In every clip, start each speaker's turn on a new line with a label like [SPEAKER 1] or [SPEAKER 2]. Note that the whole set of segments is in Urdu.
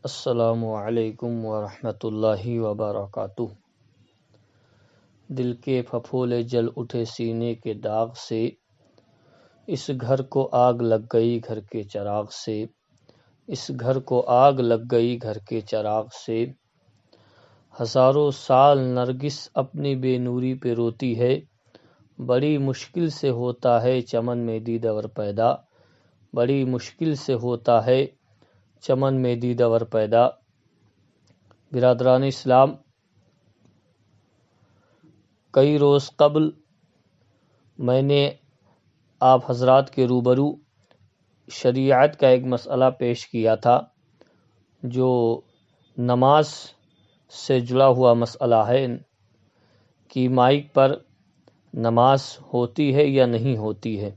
[SPEAKER 1] السلام علیکم ورحمۃ اللہ وبرکاتہ۔ دل کے پھپھولے جل اٹھے سینے کے داغ سے، اس گھر کو آگ لگ گئی گھر کے چراغ سے، اس گھر کو آگ لگ گئی گھر کے چراغ سے۔ ہزاروں سال نرگس اپنی بے نوری پہ روتی ہے، بڑی مشکل سے ہوتا ہے چمن میں دیدور پیدا، بڑی مشکل سے ہوتا ہے چمن میں دیدور پیدا۔ برادران اسلام، کئی روز قبل میں نے آپ حضرات کے روبرو شریعت کا ایک مسئلہ پیش کیا تھا، جو نماز سے جڑا ہوا مسئلہ ہے کہ مائک پر نماز ہوتی ہے یا نہیں ہوتی ہے۔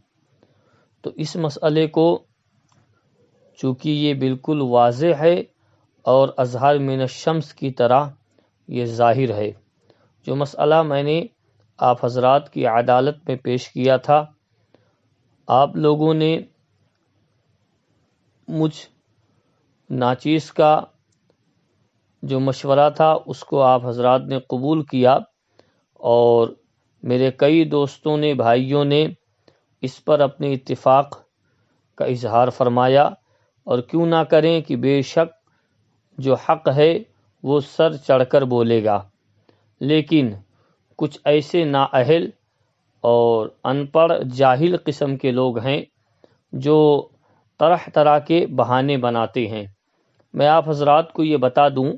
[SPEAKER 1] تو اس مسئلے کو چونکہ یہ بالکل واضح ہے اور اظہار من الشمس کی طرح یہ ظاہر ہے، جو مسئلہ میں نے آپ حضرات کی عدالت میں پیش کیا تھا، آپ لوگوں نے مجھ ناچیز کا جو مشورہ تھا اس کو آپ حضرات نے قبول کیا، اور میرے کئی دوستوں نے، بھائیوں نے اس پر اپنے اتفاق کا اظہار فرمایا، اور کیوں نہ کریں کہ بے شک جو حق ہے وہ سر چڑھ کر بولے گا، لیکن کچھ ایسے نااہل اور ان پڑھ جاہل قسم کے لوگ ہیں جو طرح طرح کے بہانے بناتے ہیں۔ میں آپ حضرات کو یہ بتا دوں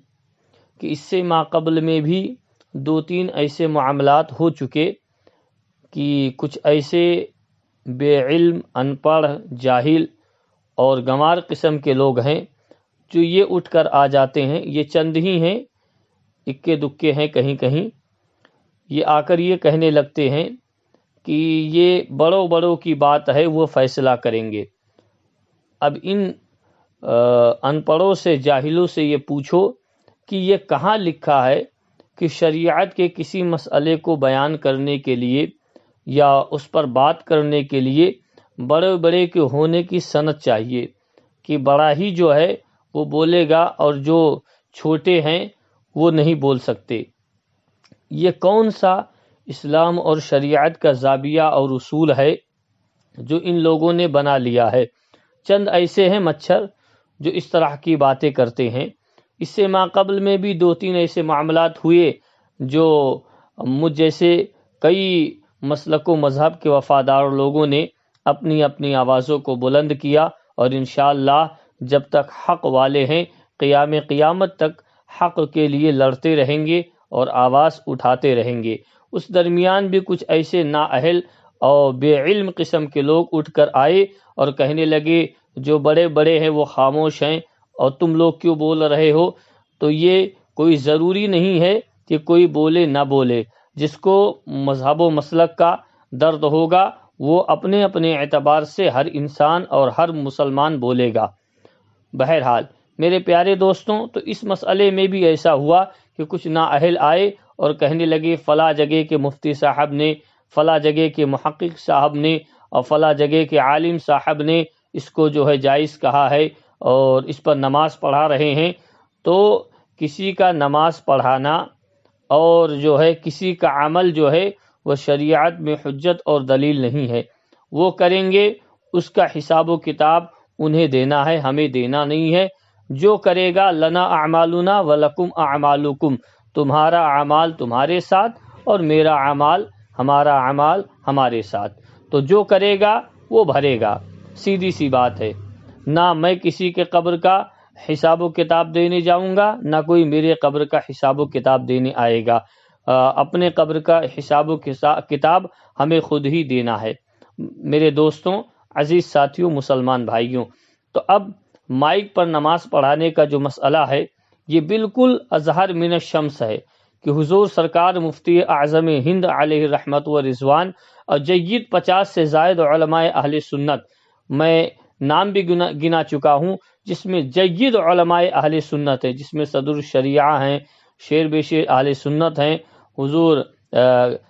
[SPEAKER 1] کہ اس سے ماقبل میں بھی 2-3 ایسے معاملات ہو چکے کہ کچھ ایسے بے علم، ان پڑھ، جاہل اور گنوار قسم کے لوگ ہیں جو یہ اٹھ کر آ جاتے ہیں، یہ چند ہی ہیں، اکے دکے ہیں کہیں کہیں، یہ آ کر یہ کہنے لگتے ہیں کہ یہ بڑوں بڑوں کی بات ہے، وہ فیصلہ کریں گے۔ اب ان ان پڑھوں سے، جاہلوں سے یہ پوچھو کہ یہ کہاں لکھا ہے کہ شریعت کے کسی مسئلے کو بیان کرنے کے لیے یا اس پر بات کرنے کے لیے بڑے بڑے کے ہونے کی سند چاہیے، کہ بڑا ہی جو ہے وہ بولے گا اور جو چھوٹے ہیں وہ نہیں بول سکتے۔ یہ کون سا اسلام اور شریعت کا ضابطہ اور اصول ہے جو ان لوگوں نے بنا لیا ہے؟ چند ایسے ہیں مچھر جو اس طرح کی باتیں کرتے ہیں۔ اس سے ماقبل میں بھی 2-3 ایسے معاملات ہوئے جو مجھ جیسے کئی مسلک و مذہب کے وفادار لوگوں نے اپنی اپنی آوازوں کو بلند کیا، اور انشاءاللہ جب تک حق والے ہیں قیامت تک حق کے لیے لڑتے رہیں گے اور آواز اٹھاتے رہیں گے۔ اس درمیان بھی کچھ ایسے نااہل اور بے علم قسم کے لوگ اٹھ کر آئے اور کہنے لگے جو بڑے بڑے ہیں وہ خاموش ہیں اور تم لوگ کیوں بول رہے ہو؟ تو یہ کوئی ضروری نہیں ہے کہ کوئی بولے نہ بولے، جس کو مذہب و مسلک کا درد ہوگا وہ اپنے اپنے اعتبار سے ہر انسان اور ہر مسلمان بولے گا۔ بہرحال میرے پیارے دوستوں، تو اس مسئلے میں بھی ایسا ہوا کہ کچھ نااہل آئے اور کہنے لگے فلاں جگہ کے مفتی صاحب نے، فلاں جگہ کے محقق صاحب نے اور فلاں جگہ کے عالم صاحب نے اس کو جو ہے جائز کہا ہے اور اس پر نماز پڑھا رہے ہیں۔ تو کسی کا نماز پڑھانا اور جو ہے کسی کا عمل جو ہے وہ شریعت میں حجت اور دلیل نہیں ہے۔ وہ کریں گے، اس کا حساب و کتاب انہیں دینا ہے، ہمیں دینا نہیں ہے۔ جو کرے گا لنا اعمالنا ولکم اعمالکم، تمہارا اعمال تمہارے ساتھ اور میرا اعمال، ہمارا اعمال ہمارے ساتھ۔ تو جو کرے گا وہ بھرے گا، سیدھی سی بات ہے۔ نہ میں کسی کے قبر کا حساب و کتاب دینے جاؤں گا، نہ کوئی میرے قبر کا حساب و کتاب دینے آئے گا۔ اپنے قبر کا حساب و کتاب ہمیں خود ہی دینا ہے۔ میرے دوستوں، عزیز ساتھیوں، مسلمان بھائیوں، تو اب مائک پر نماز پڑھانے کا جو مسئلہ ہے یہ بالکل اظہر من الشمس ہے کہ حضور سرکار مفتی اعظم ہند علیہ رحمت و رضوان اور جید 50 سے زائد علماء اہل سنت، میں نام بھی گنا چکا ہوں، جس میں جید علماء اہل سنت ہے، جس میں صدر الشریعہ ہیں، شیر بے شیر اہل سنت ہیں، حضور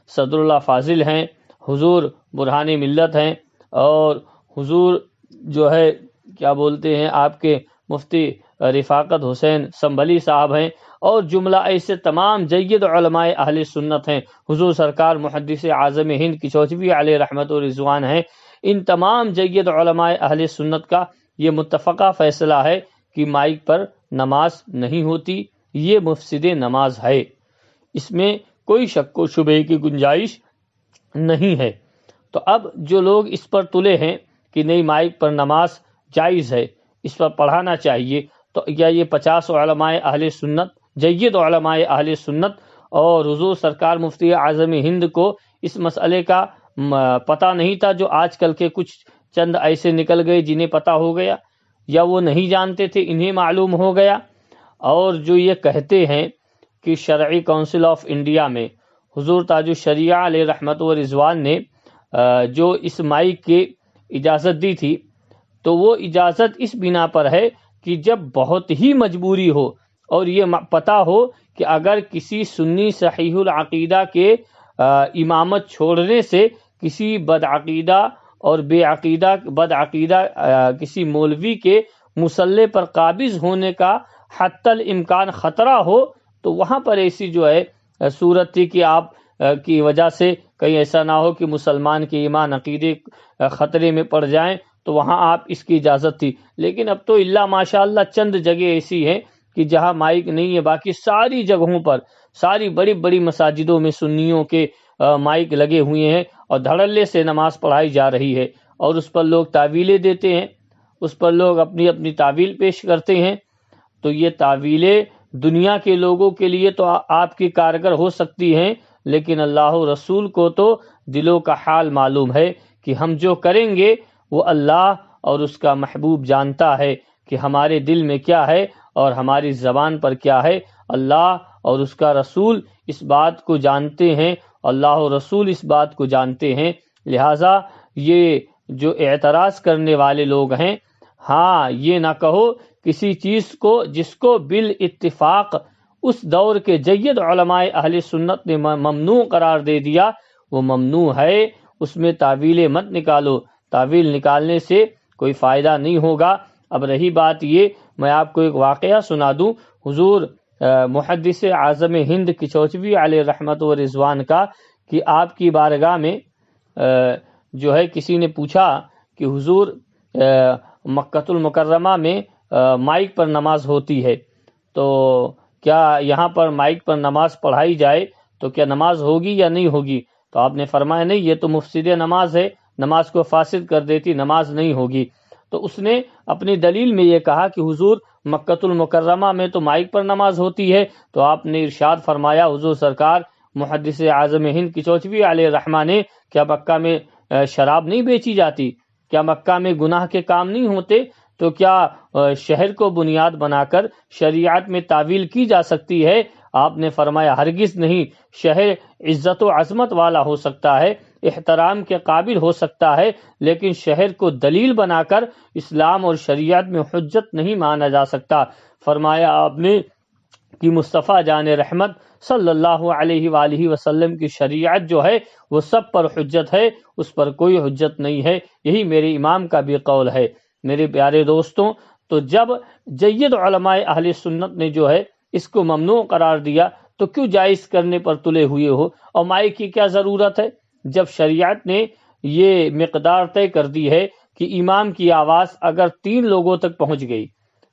[SPEAKER 1] صدر اللہ فاضل ہیں، حضور برہان ملت ہیں، اور حضور جو ہے کیا بولتے ہیں آپ کے مفتی رفاقت حسین سنبھلی صاحب ہیں، اور جملہ ایسے تمام جید علماء اہل سنت ہیں، حضور سرکار محدث اعظم ہند کچوچوی علیہ رحمت و رضوان ہیں، ان تمام جید علماء اہل سنت کا یہ متفقہ فیصلہ ہے کہ مائک پر نماز نہیں ہوتی، یہ مفسد نماز ہے، اس میں کوئی شک و شبہ کی گنجائش نہیں ہے۔ تو اب جو لوگ اس پر تلے ہیں کہ نہیں مائک پر نماز جائز ہے، اس پر پڑھانا چاہیے، تو یا یہ 50 علماء اہل سنت، جید علماء اہل سنت اور حضور سرکار مفتی اعظم ہند کو اس مسئلے کا پتہ نہیں تھا، جو آج کل کے کچھ چند ایسے نکل گئے جنہیں پتہ ہو گیا، یا وہ نہیں جانتے تھے انہیں معلوم ہو گیا، اور جو یہ کہتے ہیں کہ شرعی کونسل آف انڈیا میں حضور تاج الشریعہ علیہ رحمت و رضوان نے جو اس مائک کی اجازت دی تھی، تو وہ اجازت اس بنا پر ہے کہ جب بہت ہی مجبوری ہو اور یہ پتہ ہو کہ اگر کسی سنی صحیح العقیدہ کے امامت چھوڑنے سے کسی بدعقیدہ اور بدعقیدہ کسی مولوی کے مصلے پر قابض ہونے کا حتی الامکان خطرہ ہو، تو وہاں پر ایسی جو ہے صورت تھی کہ آپ کی وجہ سے کہیں ایسا نہ ہو کہ مسلمان کے ایمان عقیدے خطرے میں پڑ جائیں، تو وہاں آپ اس کی اجازت تھی۔ لیکن اب تو اللہ ماشاء اللہ چند جگہ ایسی ہیں کہ جہاں مائک نہیں ہے، باقی ساری جگہوں پر، ساری بڑی بڑی مساجدوں میں سنیوں کے مائک لگے ہوئے ہیں اور دھڑلے سے نماز پڑھائی جا رہی ہے، اور اس پر لوگ تعویلیں دیتے ہیں، اس پر لوگ اپنی اپنی تعویل پیش کرتے ہیں۔ تو یہ تعویلیں دنیا کے لوگوں کے لیے تو آپ کی کارگر ہو سکتی ہیں، لیکن اللہ رسول کو تو دلوں کا حال معلوم ہے کہ ہم جو کریں گے وہ اللہ اور اس کا محبوب جانتا ہے کہ ہمارے دل میں کیا ہے اور ہماری زبان پر کیا ہے۔ اللہ اور اس کا رسول اس بات کو جانتے ہیں، اللہ اور رسول اس بات کو جانتے ہیں، لہٰذا یہ جو اعتراض کرنے والے لوگ ہیں، ہاں یہ نہ کہو کسی چیز کو جس کو بالاتفاق اس دور کے جید علماء اہل سنت نے ممنوع قرار دے دیا، وہ ممنوع ہے، اس میں تعویلیں مت نکالو، تعویل نکالنے سے کوئی فائدہ نہیں ہوگا۔ اب رہی بات یہ، میں آپ کو ایک واقعہ سنا دوں حضور محدث اعظم ہند کچوچوی علیہ رحمت و رضوان کا، کہ آپ کی بارگاہ میں جو ہے کسی نے پوچھا کہ حضور مکۃ المکرمہ میں مائک پر نماز ہوتی ہے، تو کیا یہاں پر مائک پر نماز پڑھائی جائے تو کیا نماز ہوگی یا نہیں ہوگی؟ تو آپ نے فرمایا نہیں، یہ تو مفسد نماز ہے، نماز کو فاسد کر دیتی، نماز نہیں ہوگی۔ تو اس نے اپنی دلیل میں یہ کہا کہ حضور مکۃ المکرمہ میں تو مائک پر نماز ہوتی ہے، تو آپ نے ارشاد فرمایا، حضور سرکار محدث اعظم ہند کچوچوی علیہ رحمہ نے، کیا مکہ میں شراب نہیں بیچی جاتی؟ کیا مکہ میں گناہ کے کام نہیں ہوتے؟ تو کیا شہر کو بنیاد بنا کر شریعت میں تعویل کی جا سکتی ہے؟ آپ نے فرمایا ہرگز نہیں، شہر عزت و عظمت والا ہو سکتا ہے، احترام کے قابل ہو سکتا ہے، لیکن شہر کو دلیل بنا کر اسلام اور شریعت میں حجت نہیں مانا جا سکتا۔ فرمایا آپ نے کہ مصطفیٰ جان رحمت صلی اللہ علیہ وآلہ وسلم کی شریعت جو ہے وہ سب پر حجت ہے، اس پر کوئی حجت نہیں ہے، یہی میرے امام کا بھی قول ہے۔ میرے پیارے دوستوں، تو جب جید علماء اہل سنت نے جو ہے اس کو ممنوع قرار دیا، تو کیوں جائز کرنے پر تلے ہوئے ہو؟ اور مائک کی کیا ضرورت ہے جب شریعت نے یہ مقدار طے کر دی ہے کہ امام کی آواز اگر 3 لوگوں تک پہنچ گئی،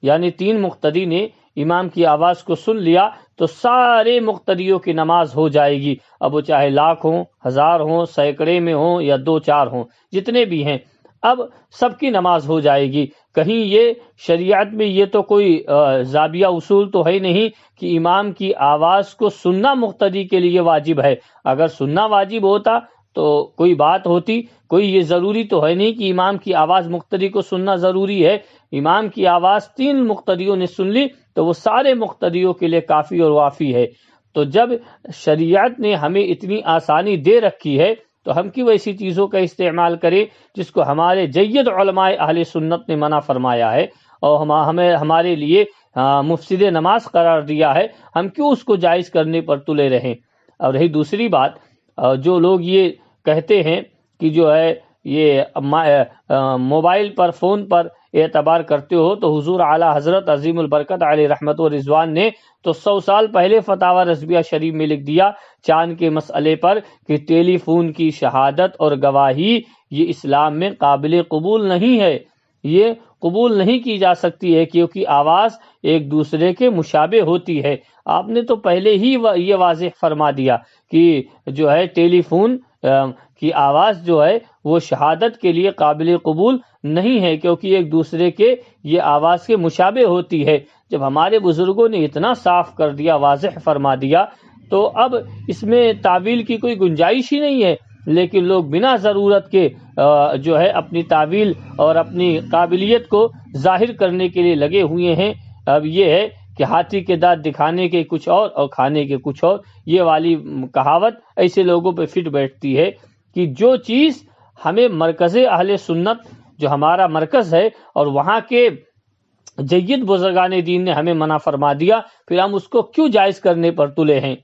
[SPEAKER 1] یعنی 3 مقتدی نے امام کی آواز کو سن لیا، تو سارے مقتدیوں کی نماز ہو جائے گی، اب وہ چاہے لاکھ ہوں، 1000 ہوں، سینکڑے میں ہوں یا 2-4 ہوں، جتنے بھی ہیں، اب سب کی نماز ہو جائے گی۔ کہیں یہ شریعت میں یہ تو کوئی ضابطہ اصول تو ہے نہیں کہ امام کی آواز کو سننا مقتدی کے لیے واجب ہے۔ اگر سننا واجب ہوتا تو کوئی بات ہوتی، کوئی یہ ضروری تو ہے نہیں کہ امام کی آواز مقتدی کو سننا ضروری ہے۔ امام کی آواز 3 مقتدیوں نے سن لی تو وہ سارے مقتدیوں کے لیے کافی اور وافی ہے۔ تو جب شریعت نے ہمیں اتنی آسانی دے رکھی ہے تو ہم کیوں ایسی چیزوں کا استعمال کریں جس کو ہمارے جید علماء اہل سنت نے منع فرمایا ہے اور ہمیں ہمارے لیے مفسد نماز قرار دیا ہے، ہم کیوں اس کو جائز کرنے پر تلے رہیں؟ اور رہی دوسری بات، جو لوگ یہ کہتے ہیں کہ جو ہے یہ موبائل پر، فون پر اعتبار کرتے ہو تو حضور اعلیٰ حضرت عظیم البرکت علیہ رحمت و رضوان نے تو 100 سال پہلے فتاوی رضویہ شریف میں لکھ دیا چاند کے مسئلے پر کہ ٹیلی فون کی شہادت اور گواہی یہ اسلام میں قابل قبول نہیں ہے، یہ قبول نہیں کی جا سکتی ہے کیونکہ آواز ایک دوسرے کے مشابہ ہوتی ہے۔ آپ نے تو پہلے ہی یہ واضح فرما دیا کہ جو ہے ٹیلی فون کی آواز جو ہے وہ شہادت کے لیے قابل قبول نہیں ہے کیونکہ ایک دوسرے کے یہ آواز کے مشابہ ہوتی ہے۔ جب ہمارے بزرگوں نے اتنا صاف کر دیا، واضح فرما دیا، تو اب اس میں تعویل کی کوئی گنجائش ہی نہیں ہے، لیکن لوگ بنا ضرورت کے جو ہے اپنی تعویل اور اپنی قابلیت کو ظاہر کرنے کے لیے لگے ہوئے ہیں۔ اب یہ ہے کہ ہاتھی کے دانت دکھانے کے کچھ اور کھانے کے کچھ اور، یہ والی کہاوت ایسے لوگوں پہ فٹ بیٹھتی ہے کہ جو چیز ہمیں مرکز اہل سنت جو ہمارا مرکز ہے اور وہاں کے جید بزرگان دین نے ہمیں منع فرما دیا، پھر ہم اس کو کیوں جائز کرنے پر تلے ہیں؟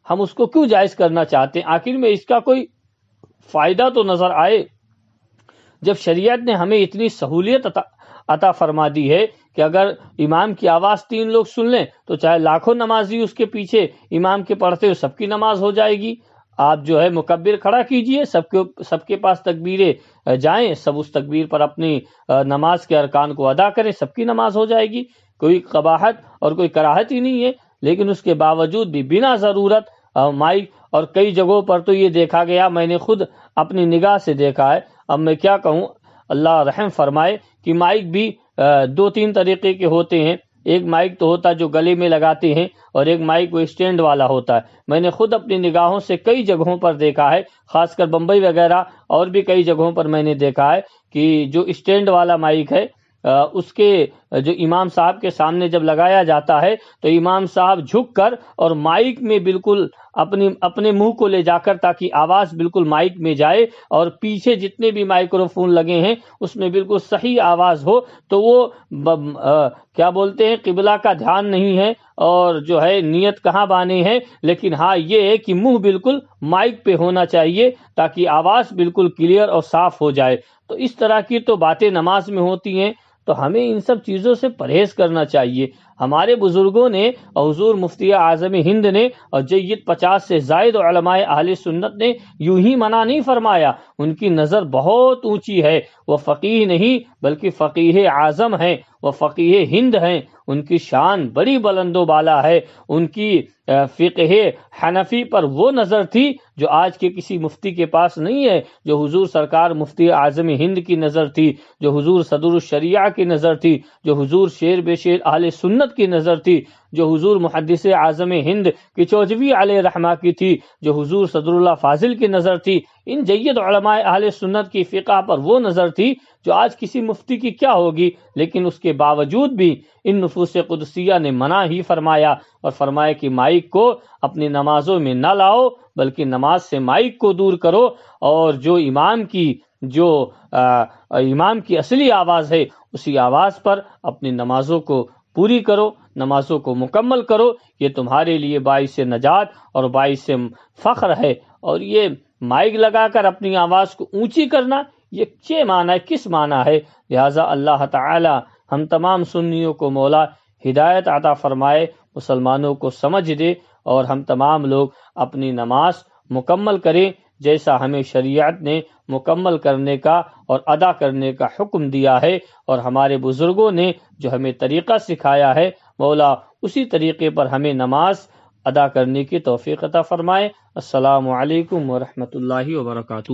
[SPEAKER 1] ہم اس کو کیوں جائز کرنا چاہتے ہیں؟ آخر میں اس کا کوئی فائدہ تو نظر آئے۔ جب شریعت نے ہمیں اتنی سہولیت عطا فرما دی ہے کہ اگر امام کی آواز 3 لوگ سن لیں تو چاہے لاکھوں نمازی اس کے پیچھے امام کے پڑھتے ہو، سب کی نماز ہو جائے گی۔ آپ جو ہے مکبر کھڑا کیجئے، سب کے پاس تکبیریں جائیں، سب اس تکبیر پر اپنی نماز کے ارکان کو ادا کریں، سب کی نماز ہو جائے گی۔ کوئی قباحت اور کوئی کراہت ہی نہیں ہے، لیکن اس کے باوجود بھی بنا ضرورت مائک، اور کئی جگہوں پر تو یہ دیکھا گیا، میں نے خود اپنی نگاہ سے دیکھا ہے، اب میں کیا کہوں، اللہ رحم فرمائے، کہ مائک بھی 2-3 طریقے کے ہوتے ہیں۔ ایک مائک تو ہوتا ہے جو گلے میں لگاتے ہیں، اور ایک مائک وہ اسٹینڈ والا ہوتا ہے۔ میں نے خود اپنی نگاہوں سے کئی جگہوں پر دیکھا ہے، خاص کر بمبئی وغیرہ اور بھی کئی جگہوں پر میں نے دیکھا ہے کہ جو اسٹینڈ والا مائک ہے اس کے جو امام صاحب کے سامنے جب لگایا جاتا ہے تو امام صاحب جھک کر اور مائک میں بالکل اپنے منہ کو لے جا کر تاکہ آواز بالکل مائک میں جائے، اور پیچھے جتنے بھی مائکرو فون لگے ہیں اس میں بالکل صحیح آواز ہو، تو وہ کیا بولتے ہیں، قبلہ کا دھیان نہیں ہے اور جو ہے نیت کہاں بانے ہے، لیکن ہاں یہ ہے کہ منہ بالکل مائک پہ ہونا چاہیے تاکہ آواز بالکل کلیئر اور صاف ہو جائے۔ تو اس طرح کی تو باتیں نماز میں ہوتی ہیں، تو ہمیں ان سب چیزوں سے پرہیز کرنا چاہیے۔ ہمارے بزرگوں نے، حضور مفتی اعظم ہند نے اور جید 50 سے زائد علماء اہل سنت نے یوں ہی منع نہیں فرمایا، ان کی نظر بہت اونچی ہے، وہ فقیہ نہیں بلکہ فقیہ اعظم ہیں، وہ فقیہ ہند ہیں، ان کی شان بڑی بلند و بالا ہے، ان کی فقہ حنفی پر وہ نظر تھی جو آج کے کسی مفتی کے پاس نہیں ہے، جو حضور سرکار مفتی اعظم ہند کی نظر تھی، جو حضور صدر الشریعہ کی نظر تھی، جو حضور شیر بے شیر اہل سنت کی نظر تھی، جو حضور محدث اعظم ہند کچوجوی علیہ رحمہ کی تھی، جو حضور صدر اللہ فاضل کی نظر تھی۔ ان جید علماء اہل سنت کی فقہ پر وہ نظر تھی جو آج کسی مفتی کی کیا ہوگی، لیکن اس کے باوجود بھی ان نفوس قدسیہ نے منع ہی فرمایا، اور فرمایا کہ مائک کو اپنی نمازوں میں نہ لاؤ بلکہ نماز سے مائک کو دور کرو، اور جو امام کی اصلی آواز ہے اسی آواز پر اپنی نمازوں کو پوری کرو، نمازوں کو مکمل کرو، یہ تمہارے لیے باعث نجات اور باعث فخر ہے۔ اور یہ مائک لگا کر اپنی آواز کو اونچی کرنا، یہ کیا معنی ہے، کس معنی ہے؟ لہٰذا اللہ تعالی ہم تمام سنیوں کو مولا ہدایت عطا فرمائے، مسلمانوں کو سمجھ دے، اور ہم تمام لوگ اپنی نماز مکمل کریں جیسا ہمیں شریعت نے مکمل کرنے کا اور ادا کرنے کا حکم دیا ہے، اور ہمارے بزرگوں نے جو ہمیں طریقہ سکھایا ہے، مولا اسی طریقے پر ہمیں نماز ادا کرنے کی توفیق عطا فرمائے۔ السلام علیکم ورحمۃ اللہ وبرکاتہ۔